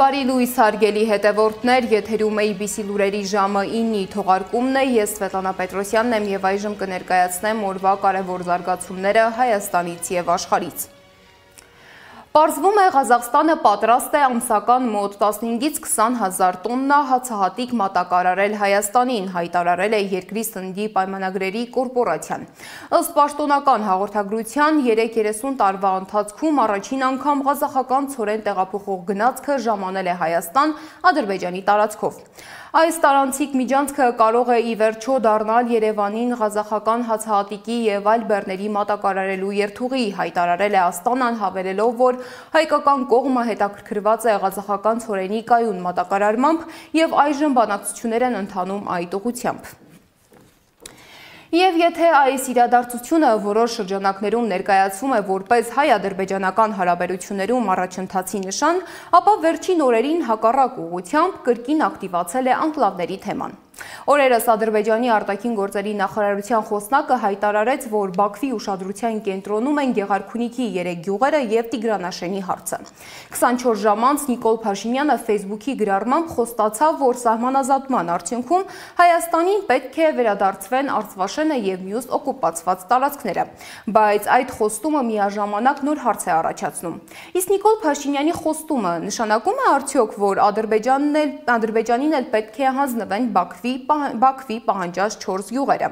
Բարի լույս հարգելի հետևորդներ, եթերում է IBC լուրերի ժամը 9-ի թողարկումն է, ես Սվետլանա Պետրոսյանն եմ և այժմ կներկայացնեմ օրվա կարևոր զարգացումները Հայաստանից և աշխարհից։ Պարզվում է Ղազախստանը պատրաստ է ամսական մոտ 15-ից 20 հազար տոննա հացահատիկ մատակարարել Հայաստանին, հայտարարել է երկրի սննդի պայմանագրերի կորպորացիան։ Ըստ պաշտոնական հաղորդագրության 3-30 տարվա ընթացքում առաջին անգամ ղազախական ցորեն տեղափոխող գնացքը ժամանել է Հայաստան Ադրբեջանի տարածքով։ Այս տարանցիկ միջանցքը կարող է ի վերջո դառնալ Երևանին ղազախական հացահատիկի և այլ բեռների մատակարարելու երթուղի, հայտարարել է Աստանան, հավելելով, որ հայկական կողմը հետաքրքրված է ղազախական ցորենի կայուն մատակարարմամբ և այժմ բանակցություններ են ընթանում այդ ուղղությամբ։ Եվ եթե այս իրադարձությունը որոշ շրջանակներում ներկայացվում է որպես հայ-ադրբեջանական հարաբերություններում առաջընթացի նշան, ապա վերջին օրերին հակառակ ուղղությամբ կրկին ակտիվացել է անկլավների թեման։ Օրերս Ադրբեջանի արտաքին գործերի նախարարության խոսնակը հայտարարեց, որ Բաքվի ուշադրության կենտրոնում են Գեղարքունիքի 3 գյուղերը և Տիգրանաշենի հարցը։ 24 ժամ անց Նիկոլ Փաշինյանը Facebook-ի գրառմամբ խոստացավ, որ սահմանազատման արդյունքում Հայաստանին պետք է վերադարձվեն Արցվաշենը և մյուս օկուպացված տարածքները, բայց այդ խոստումը միաժամանակ նոր հարց է առաջացնում։ Իսկ Նիկոլ Փաշինյանի խոստումը նշանակում է արդյոք, որ Ադրբեջանին էլ պետք է հանձնվեն Բաքվի պահանջած 4 գյուղերը։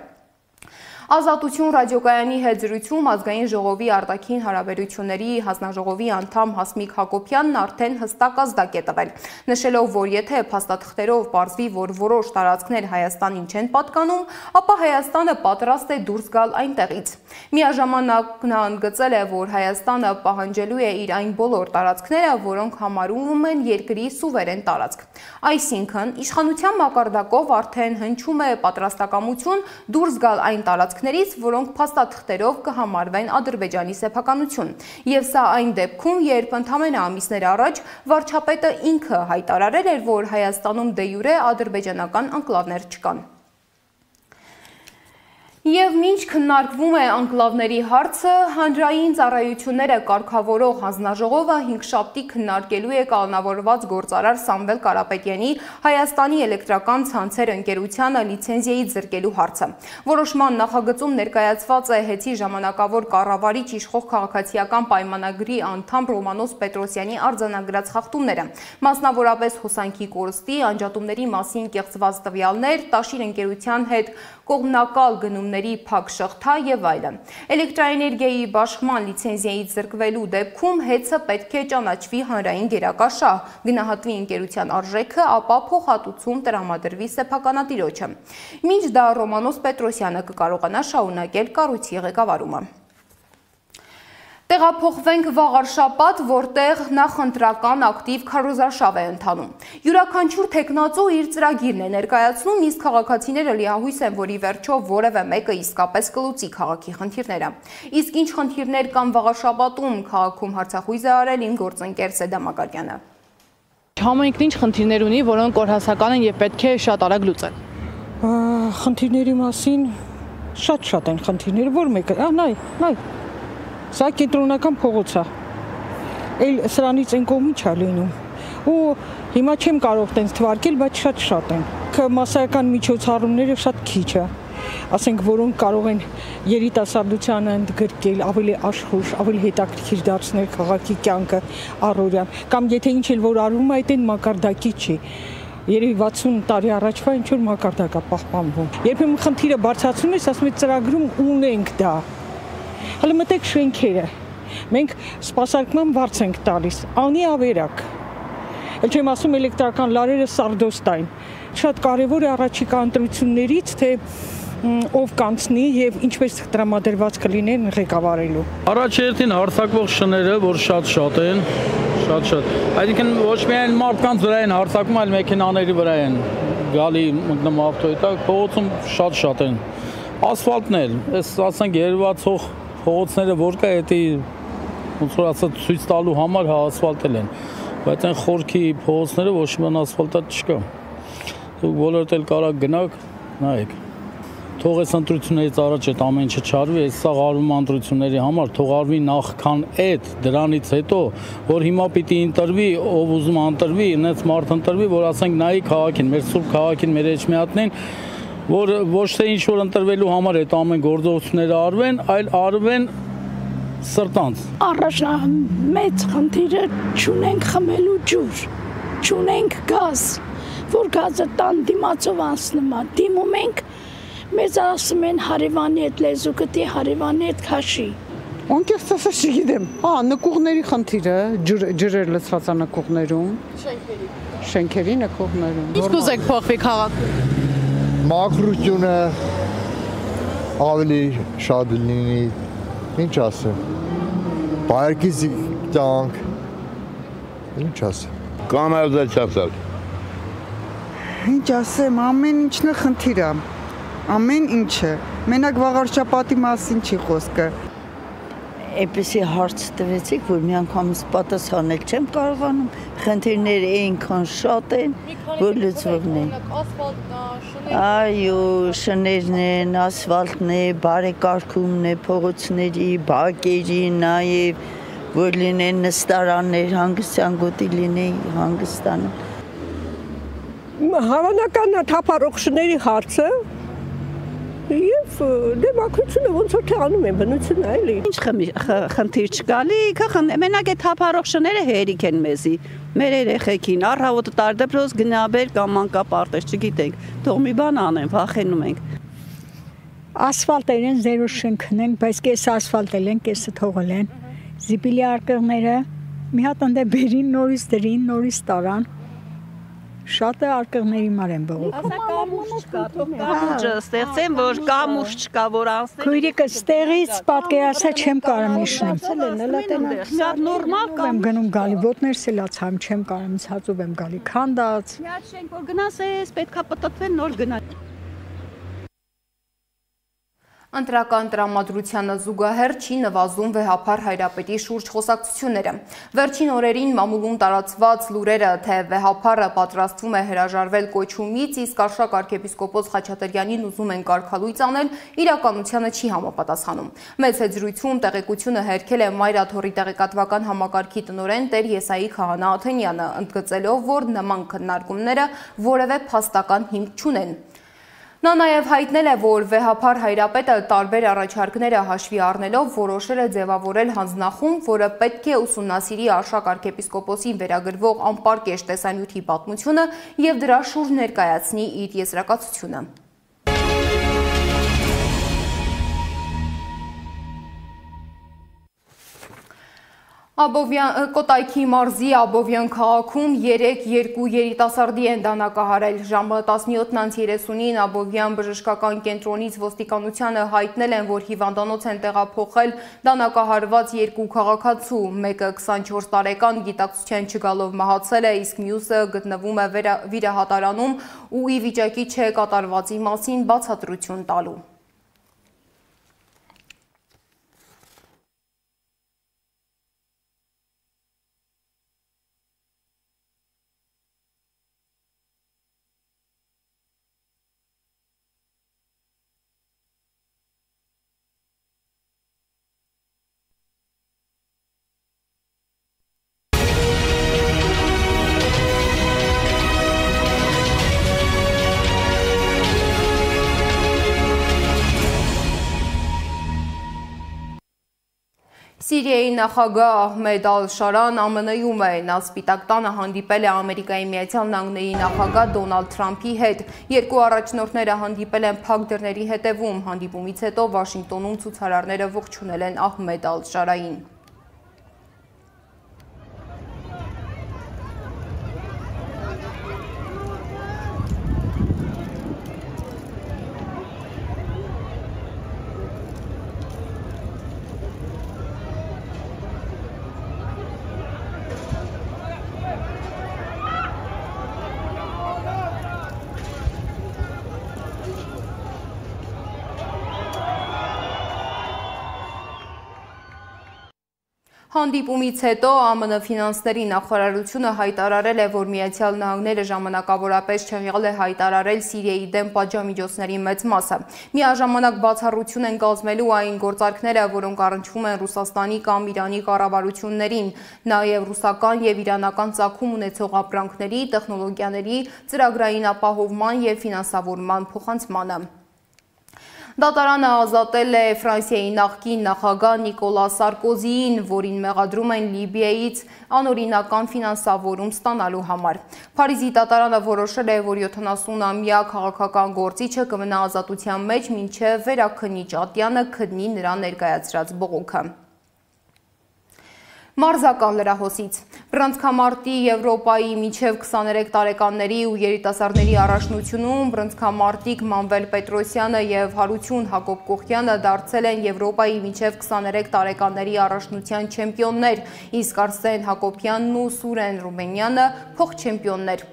Ազատություն ռադիոկայանի հետ զրույցում Ազգային ժողովի արտաքին հարաբերությունների հանձնաժողովի անդամ Հասմիկ Հակոբյանն արդեն հստակ ազդակ է տվել, նշելով, որ եթե փաստաթղթերով պարզվի, որ որոշ տարածքներ Հայաստանին չեն պատկանում, ապա Հայաստանը պատրաստ է դուրս գալ այնտեղից։ Միաժամանակ նա ընդգծել է, որ Հայաստանը պահանջելու է իր այն բոլոր տարածքները, որոնք համարվում են երկրի սուվերեն տարածք։ Այսինքն, իշխանության մակարդակով արդեն հնչում է պատրաստակամություն դուրս գալ այն տարածքներից, որոնք փաստաթղթերով կհամարվեն Ադրբեջանի սեփականություն։ Եվ սա այն դեպքում, երբ ընդամենը ամիսներ առաջ վարչապետը ինքը հայտարարել էր, որ Հայաստանում դե յուրե ադրբեջանական անկլավներ չկան։ Եվ մինչ քննարկվում է անկլավների հարցը, հանրային ծառայությունները կարգավորող հանձնաժողովը հինգշաբթի քննարկելու է կանոնավորված գործարար Սամվել Կարապետյանի Հայաստանի էլեկտրական ցանցեր ընկերությանը լիցենզիայի զրկելու հարցը։ Որոշման նախագծում ներկայացված է ՀԵՑ-ի ժամանակավոր կառավարիչ իշխող քաղաքացիական պայմանագրի անդամ Ռոմանոս Պետրոսյանի արձանագրած խախտումները, մասնավորապես հոսանքի կորստի, անջատումների մասին կեղծված տվյալներ, Տաշիր ընկերության հետ կողմնակալ գնումների փակ շղթա և այլն։ Էլեկտրաէներգիայի բաշխման լիցենզիայից զրկվելու դեպքում ՀԵՑ-ը պետք է ճանաչվի հանրային գերակաշահ, գնահատվի ընկերության արժեքը, ապա փոխհատուցում տրամադրվի սեփականատիրոջը։ Մինչ դա Ռոմանոս Պետրոսյանը կկարողանա շարունակել կառույցի ղեկավարումը։ Տեղափոխվենք վաղ շաբաթ, որտեղ նախընտրական ակտիվ քարոզարշավ է ընթանում։ Յուրաքանչյուր թեկնածու իր ծրագիրն է ներկայացնում, իսկ քաղաքացիները լիահույս են, որ ի վերջո որևէ մեկը իսկապես կլուծի քաղաքի խնդիրները։ Իսկ ինչ խնդիրներ կան վաղաշաբաթում քաղաքում հարցախույզ է արել իմ գործընկեր Սեդա Մակարյանը։ Համայնքն ինչ խնդիրներ ունի, որոնք օրհասական են և պետք է շատ արագ լուծել։ Խնդիրների մասին շատ են խնդիրները, որ մեկը, նայ Սա կենտրոնական փողոց է, էլ սրանից են կողմի չա լինում, ու հիմա չեմ կարող տենց թվարկել, բայց շատ են, մասսայական միջոցառումները շատ քիչ է, ասենք որոնք կարող են երիտասարդությանը ընդգրկել, ավելի աշխույժ, ավելի հետաքրքիր դարձնել քաղաքի կյանքը առօրյան, կամ եթե ինչ էլ որ արվում է, այդ այն մակարդակի չի, երևի 60 տարի առաջվա ինչ-որ մակարդակ է պահպանվում, երբեմն խնդիրը բարձրացնում ես, ասում ես ծրագրում ունենք դա, հələ մտեք շենքերը, մենք սպասարկման վարձ ենք տալիս, անի ավերակ, էլ չեմ ասում էլեկտրական լարերը սարդոստային, շատ կարևոր է առաջիկա ընտրություններից, թե ով կանցնի և ինչպես տրամադրված կլինեն ղեկավարելու։ Առաջերտին հարձակվող շները, որ շատ են, այսինքն ոչ միայն մարդկանց վրա են հարձակում, այլ մեքենաների վրա են գալի մգնում ավտոյի տակ, փողոցում շատ են։ Ասֆալտն էլ, այս ասենք երևացող փողոցները որ կա, էդի ոնց որ ասած ցույց տալու համար ասֆալտել են, բայց այն խորքի փողոցները ոչ մի բան ասֆալտատ չկա։ Դուք բոլորդ էլ կարա գնաք, նայեք։ թող այս ընտրություններից առաջ այդ ամեն ինչը չարվի, այս սա արվում ընտրությունների համար, թող արվի նախքան այդ, դրանից հետո, որ հիմա պիտի ընտրվի, ով ուզում ընտրվի, այնպես մարդ ընտրվի, որ ասենք նայի քաղաքին, մեր սուրբ քաղաքին, մեր էջմիածնին, որ ոչ թե ինչ որ ընտրվելու համար այդ ամեն գործողությունները արվեն, այլ արվեն սրտանց։ Մեծ խնդիրը չունենք խմելու ջուր, չունենք գազ, որ գազը տան դիմացով անցնում է, դիմում ենք, մեզ ասում են հարևանի հետ լեզու գտի, հարևանի հետ քաշի։ Անկեղծ ասած չգիտեմ, նկուղների խնդիրը, ջրեր լցված է նկուղներում, շենքերի նկուղներում։ Ինչ կուզեք փոխվի քաղաքում։ Մաքրությունը ավելի շատ լինի, ինչ ասեմ, բայրկից տանք, ինչ ասեմ։ Կանալիզացիա։ Ինչ ասեմ, ամեն ինչն է խնդիրը, ամեն ինչը, մենակ վաղարշապատի մասին չի խոսքը։ Էպիսի հարց տվեցիք, որ մի անգամից պատասխանել չեմ կարողանում, խնդիրները այնքան շատ են, որ լուծվողն են։ Այո, շներն են, ասֆալտն է, բարեկարգումն է, փողոցների, բակերի, նաև, որ լինեն նստարաններ, հանգստյան գոտի լինի, հանգստանը։ Հավանական թափառողջների հարցը Եվ դեմոկրատությունը ոնց որ թե անում են բնությունը էլի։ Ինչ խնդիր չկա, լիքը մենակ այդ թափառողջները հերիք են մեզի, մեր երեխեքին, առավոտը տարդեպրոս գնաբեր կամ մանկապարտեզ, չգիտենք, թող մի բան անեն, վախենում ենք։ Ասֆալտեր են, զերո շենքն են, բայց կեսը ասֆալտել են, կեսը թողել են։ Զիպիլի արկղները մի հատ ընդ բերին, նորից դրին, նորից տարան։ Շատը արկղների մար են բողոքում։ Կամուրջը ստեղծեն, որ կամուրջ չկա, որ անցնեն։ Քույրիկը ստեղից պատկերացա չեմ կարում իշնում։ Նորմալ եմ գնում գալի ոտներ սելացամ, չեմ կարում ցածով եմ գալի քանդած։ Միած շենք որ գնաս ես, պետքա պտտվեն նոր գնա։ Ընտրական տրամադրությանը զուգահեռ չի նվազում վեհափառ Հայրապետի շուրջ խոսակցությունները։ Վերջին օրերին մամուլում տարածված լուրերը, թե վեհափառը պատրաստվում է հրաժարվել կոչումից, իսկ Արշակ arczepiskopos Խաչատրյանին ուզում են կարգալույծ անել, իրականությանը չի համապատասխանում։ Մեծ հետզրույցում տեղեկությունը հերքել է Մայրաթոռի տեղեկատվական համակարգի տնօրեն Տեր Եսայի Քահանա Աթենյանը, ընդգծելով, որ նման քննարկումները որևէ փաստական հիմք չունեն։ Նա նաև հայտնել է, որ վեհափառ Հայրապետը տարբեր առաջարկները հաշվի առնելով որոշել է ձևավորել հանձնախումբ, որը պետք է ուսումնասիրի Արշակ arczepiskopos-ին վերագրվող անպարկեշտ տեսանյութի պատմությունը և դրա շուրջ ներկայացնի իր եզրակացությունը։ Կոտայքի մարզի Աբովյան քաղաքում 3 երիտասարդի են դանակահարել։ Ժամը 17:30-ին Աբովյան բժշկական կենտրոնից ոստիկանությանը հայտնել են, որ հիվանդանոց են տեղափոխել դանակահարված 2 քաղաքացու, մեկը 24 տարեկան գիտակցության չգալով մահացել է, իսկ մյուսը գտնվում է վիրահատարանում ու ի վիճակի չէ կատարվածի մասին բացատրություն տալու։ Սիրիայի նախագահ Ահմեդ Ալ-Շարան ԱՄՆ-ում է, նա Սպիտակ տանը հանդիպել է Ամերիկայի Միացյալ Նահանգների նախագահ Դոնալդ Թրամփի հետ։ Երկու առաջնորդները հանդիպել են փակ դռների հետևում, հանդիպումից հետո Վաշինգտոնում ցուցարարները ողջունել են Ահմեդ Ալ-Շարային։ Հանդիպումից հետո ԱՄՆ ֆինանսների նախարարությունը հայտարարել է, որ Միացյալ Նահանգները ժամանակավորապես չեղյալ է հայտարարել Սիրիայի դեմ պատժամիջոցների մեծ մասը։ Միաժամանակ բացառություն են կազմելու այն գործարքները, որոնք առնչվում են Ռուսաստանի կամ Իրանի կառավարություններին, նաև ռուսական եւ իրանական ծագում ունեցող ապրանքների, տեխնոլոգիաների, ծրագրային ապահովման եւ ֆինանսավորման փոխանցմանը։ Դատարանը ազատել է Ֆրանսիայի նախկին նախագահ Նիկոլա Սարկոզիին, որին մեղադրում են Լիբիայից անօրինական ֆինանսավորում ստանալու համար։ Փարիզի դատարանը որոշել է, որ 70-ամյա քաղաքական գործիչը կմնա ազատության մեջ, մինչև վերաքննիչ ատյանը քննի նրա ներկայացրած բողոքը։ Մարզական լրահոսից բռնցքամարտի Եվրոպայի մինչև 23 տարեկանների ու երիտասարդների առաջնությունում բռնցքամարտիկ Մանվել Պետրոսյանը եւ Հարություն Հակոբ Կողյանը դարձել են Եվրոպայի մինչև 23 տարեկանների առաջնության չեմպիոններ, իսկ Արսեն Հակոբյանն ու Սուրեն Ռուբենյանը փոխչեմպիոններ։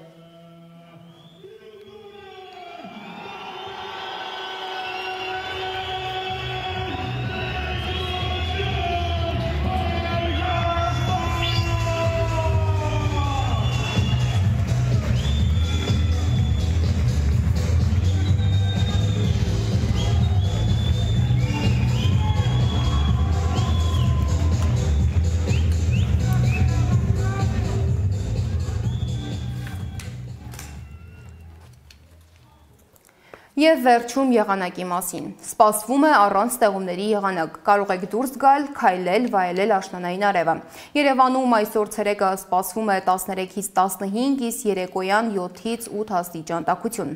Եվ վերջում եղանակի մասին։ Սպասվում է առանց ստեղումների եղանակ։ Կարող եք դուրս գալ, քայլել, վայելել աշնանային արևը։ Երևանում այսօր ցերեկը սպասվում է 13-ից 15, իսկ երեկոյան 7-ից 8 աստիճան տաքություն։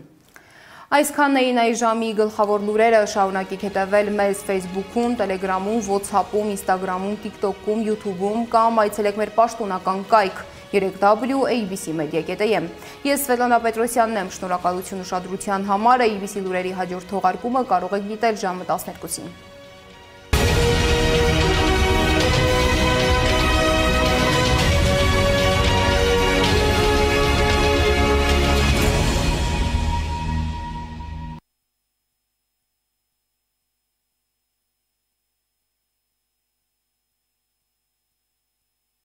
Այսքանն էին այս ժամի գլխավոր լուրերը, շարունակեք հետևել մեզ Facebook-ում, Telegram-ում, WhatsApp-ում, Instagram-ում, TikTok-ում, YouTube-ում կամ այցելեք մեր պաշտոնական կայք www.abcmedia.am։ Ես Սվետլանա Պետրոսյանն եմ, շնորհակալություն ուշադրության համար, ABC լուրերի հաջորդ թողարկումը կարող եք դիտել ժամը 12-ին։